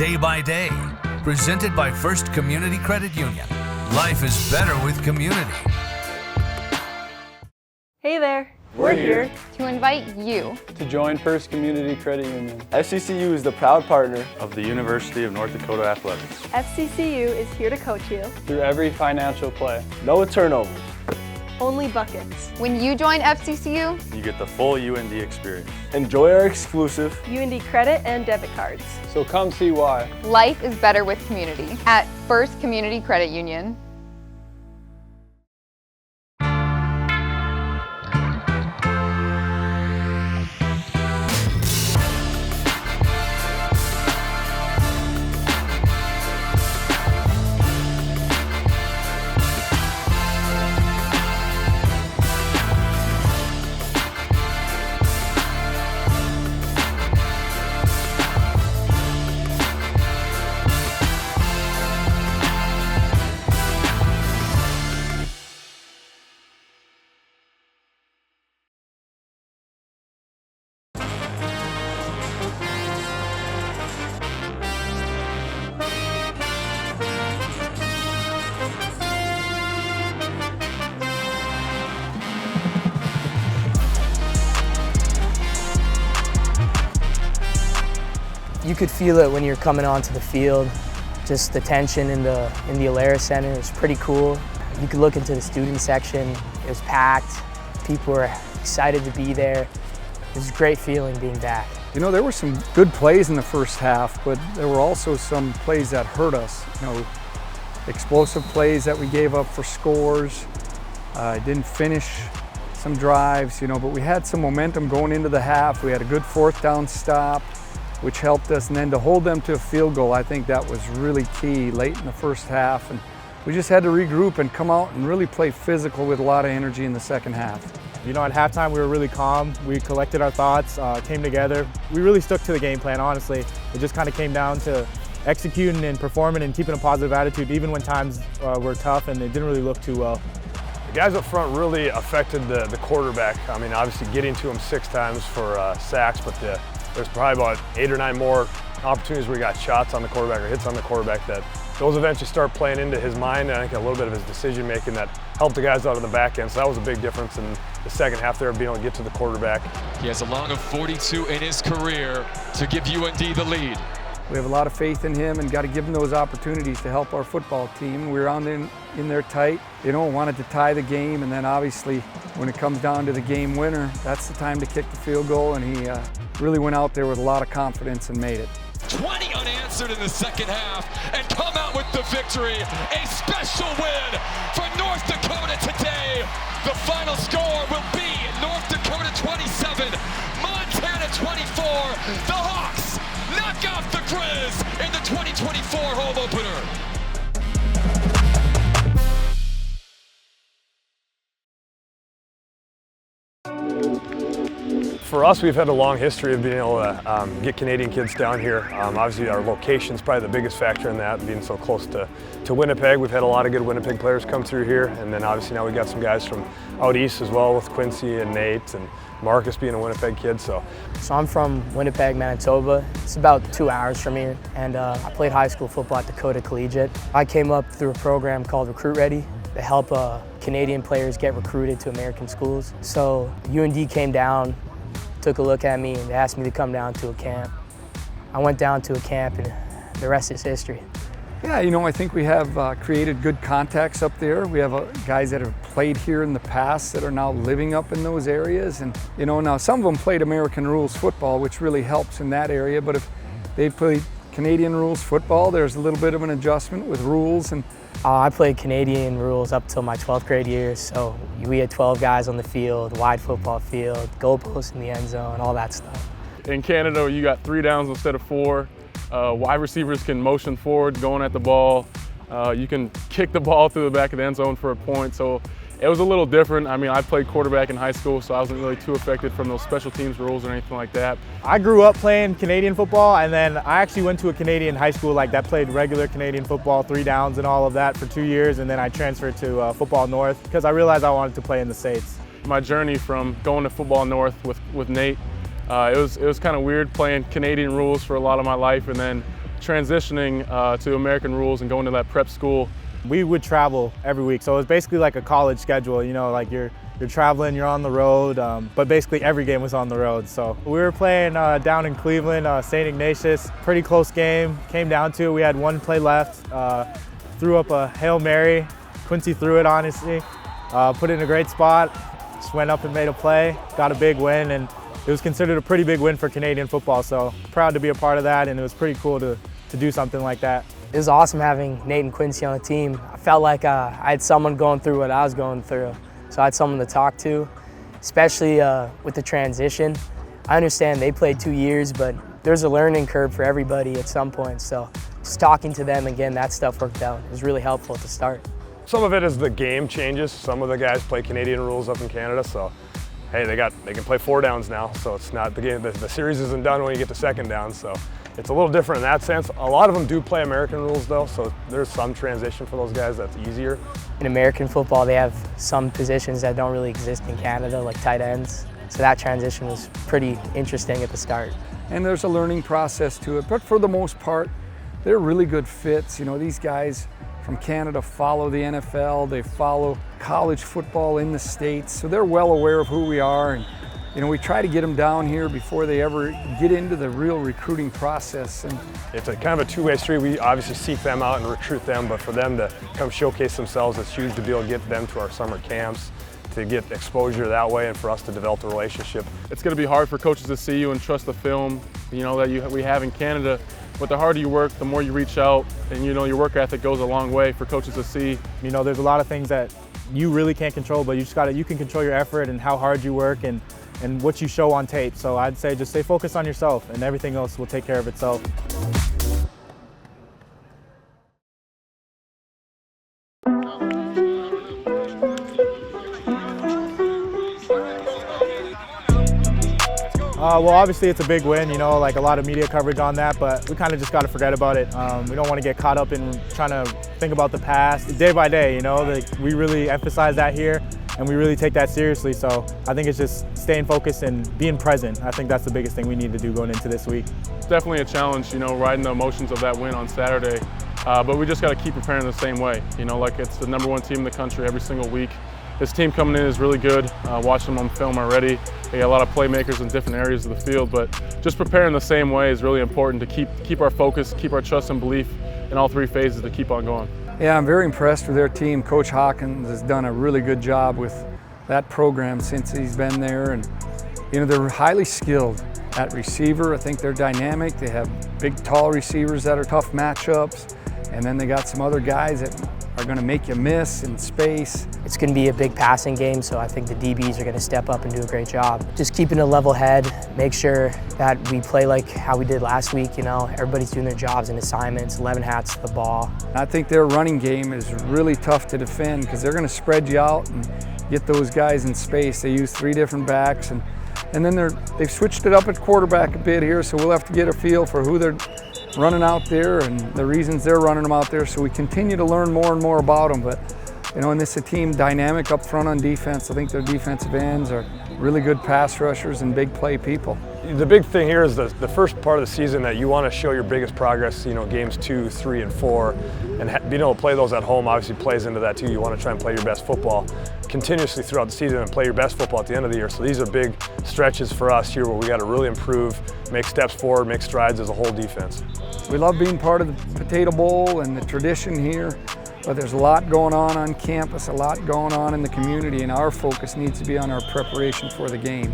day by day. Presented by First Community Credit Union. Life is better with community. Hey there, we're here to invite you to join First Community Credit Union. FCCU is the proud partner of the University of North Dakota Athletics. FCCU is here to coach you through every financial play. No turnovers. Only buckets. When you join FCCU, you get the full UND experience. Enjoy our exclusive UND credit and debit cards. So come see why. Life is better with community at First Community Credit Union. You could feel it when you're coming onto the field. Just the tension in the Alara Center is pretty cool. You could look into the student section. It was packed. People were excited to be there. It was a great feeling being back. You know, there were some good plays in the first half, but there were also some plays that hurt us. You know, explosive plays that we gave up for scores. Didn't finish some drives, you know, but we had some momentum going into the half. We had a good fourth down stop, which helped us, and then to hold them to a field goal, I think that was really key late in the first half, and we just had to regroup and come out and really play physical with a lot of energy in the second half. You know, at halftime we were really calm. We collected our thoughts, came together. We really stuck to the game plan, honestly. It just kind of came down to executing and performing and keeping a positive attitude, even when times were tough and it didn't really look too well. The guys up front really affected the quarterback. I mean, obviously getting to him 6 times for sacks, but there's probably about 8 or 9 more opportunities where he got shots on the quarterback or hits on the quarterback that those eventually start playing into his mind, and I think a little bit of his decision making that helped the guys out of the back end. So that was a big difference in the second half there, being able to get to the quarterback. He has a long of 42 in his career to give UND the lead. We have a lot of faith in him and got to give him those opportunities to help our football team. We were in there tight, you know, wanted to tie the game, and then obviously when it comes down to the game winner, that's the time to kick the field goal, and he really went out there with a lot of confidence and made it. 20 unanswered in the second half and come out with the victory. A special win for North Dakota today. The final score will be North Dakota 27, Montana 24. The Hawks knock off the Grizz in the 2024 home opener. For us, we've had a long history of being able to get Canadian kids down here. Obviously, our location is probably the biggest factor in that, being so close to Winnipeg. We've had a lot of good Winnipeg players come through here, and then obviously now we've got some guys from out east as well, with Quincy and Nate and Marcus being a Winnipeg kid. So I'm from Winnipeg, Manitoba. It's about 2 hours from here, and I played high school football at Dakota Collegiate. I came up through a program called Recruit Ready to help Canadian players get recruited to American schools. So UND came down, took a look at me, and asked me to come down to a camp. I went down to a camp, and the rest is history. Yeah, you know, I think we have created good contacts up there. We have guys that have played here in the past that are now living up in those areas. And, you know, now some of them played American rules football, which really helps in that area. But if they played Canadian rules football, there's a little bit of an adjustment with rules. And I played Canadian rules up till my 12th grade year, so we had 12 guys on the field, wide football field, goalposts in the end zone, all that stuff. In Canada, you got 3 downs instead of 4. Wide receivers can motion forward, going at the ball. You can kick the ball through the back of the end zone for a point. So it was a little different. I mean, I played quarterback in high school, so I wasn't really too affected from those special teams rules or anything like that. I grew up playing Canadian football, and then I actually went to a Canadian high school that played regular Canadian football, 3 downs and all of that for 2 years, and then I transferred to Football North because I realized I wanted to play in the States. My journey from going to Football North with Nate, it was kind of weird playing Canadian rules for a lot of my life, and then transitioning to American rules and going to that prep school. We would travel every week, so it was basically like a college schedule, you know, like you're traveling, you're on the road, but basically every game was on the road. So we were playing down in Cleveland, St. Ignatius, pretty close game, came down to it. We had one play left, threw up a Hail Mary, Quincy threw it honestly, put it in a great spot, just went up and made a play, got a big win, and it was considered a pretty big win for Canadian football, so proud to be a part of that, and it was pretty cool to do something like that. It was awesome having Nate and Quincy on the team. I felt like I had someone going through what I was going through, so I had someone to talk to, especially with the transition. I understand they played 2 years, but there's a learning curve for everybody at some point, so just talking to them again, that stuff worked out. It was really helpful at the start. Some of it is the game changes. Some of the guys play Canadian rules up in Canada, so hey, they can play 4 downs now, so it's not the game. The series isn't done when you get to 2nd down, so it's a little different in that sense. A lot of them do play American rules though, so there's some transition for those guys that's easier. In American football, they have some positions that don't really exist in Canada, like tight ends. So that transition was pretty interesting at the start. And there's a learning process to it, but for the most part, they're really good fits. You know, these guys from Canada follow the NFL, they follow college football in the States, so they're well aware of who we are. And you know, we try to get them down here before they ever get into the real recruiting process. And it's a kind of a two-way street. We obviously seek them out and recruit them, but for them to come showcase themselves, it's huge to be able to get them to our summer camps, to get exposure that way, and for us to develop a relationship. It's going to be hard for coaches to see you and trust the film, you know, that we have in Canada. But the harder you work, the more you reach out, and you know, your work ethic goes a long way for coaches to see. You know, there's a lot of things that you really can't control, but you can control your effort and how hard you work and what you show on tape. So I'd say just stay focused on yourself and everything else will take care of itself. Well, obviously it's a big win, you know, like a lot of media coverage on that, but we kind of just got to forget about it. We don't want to get caught up in trying to think about the past. Day by day, you know, like we really emphasize that here and we really take that seriously. So I think it's just staying focused and being present. I think that's the biggest thing we need to do going into this week. Definitely a challenge, you know, riding the emotions of that win on Saturday. But we just got to keep preparing the same way. You know, like it's the #1 team in the country every single week. This team coming in is really good. Watching them on film already. They got a lot of playmakers in different areas of the field, but just preparing the same way is really important to keep our focus, keep our trust and belief in all 3 phases to keep on going. yeah, I'm very impressed with their team. Coach Hawkins has done a really good job with that program since he's been there. And you know, they're highly skilled at receiver. I think they're dynamic. They have big, tall receivers that are tough matchups. And then they got some other guys that are going to make you miss in space. It's going to be a big passing game, so I think the DBs are going to step up and do a great job. Just keeping a level head, make sure that we play like how we did last week. You know, everybody's doing their jobs and assignments, 11 hats to the ball. I think their running game is really tough to defend because they're going to spread you out and get those guys in space. They use 3 different backs, and then they've switched it up at quarterback a bit here, so we'll have to get a feel for who they're running out there and the reasons they're running them out there, so we continue to learn more and more about them. But you know, and this is a team dynamic up front on defense. I think their defensive ends are really good pass rushers and big play people. The big thing here is the first part of the season that you want to show your biggest progress, you know, games 2, 3, and 4, and being able to play those at home obviously plays into that too. You want to try and play your best football continuously throughout the season and play your best football at the end of the year. So these are big stretches for us here where we got to really improve, make steps forward, make strides as a whole defense. We love being part of the Potato Bowl and the tradition here, but there's a lot going on campus, a lot going on in the community, and our focus needs to be on our preparation for the game.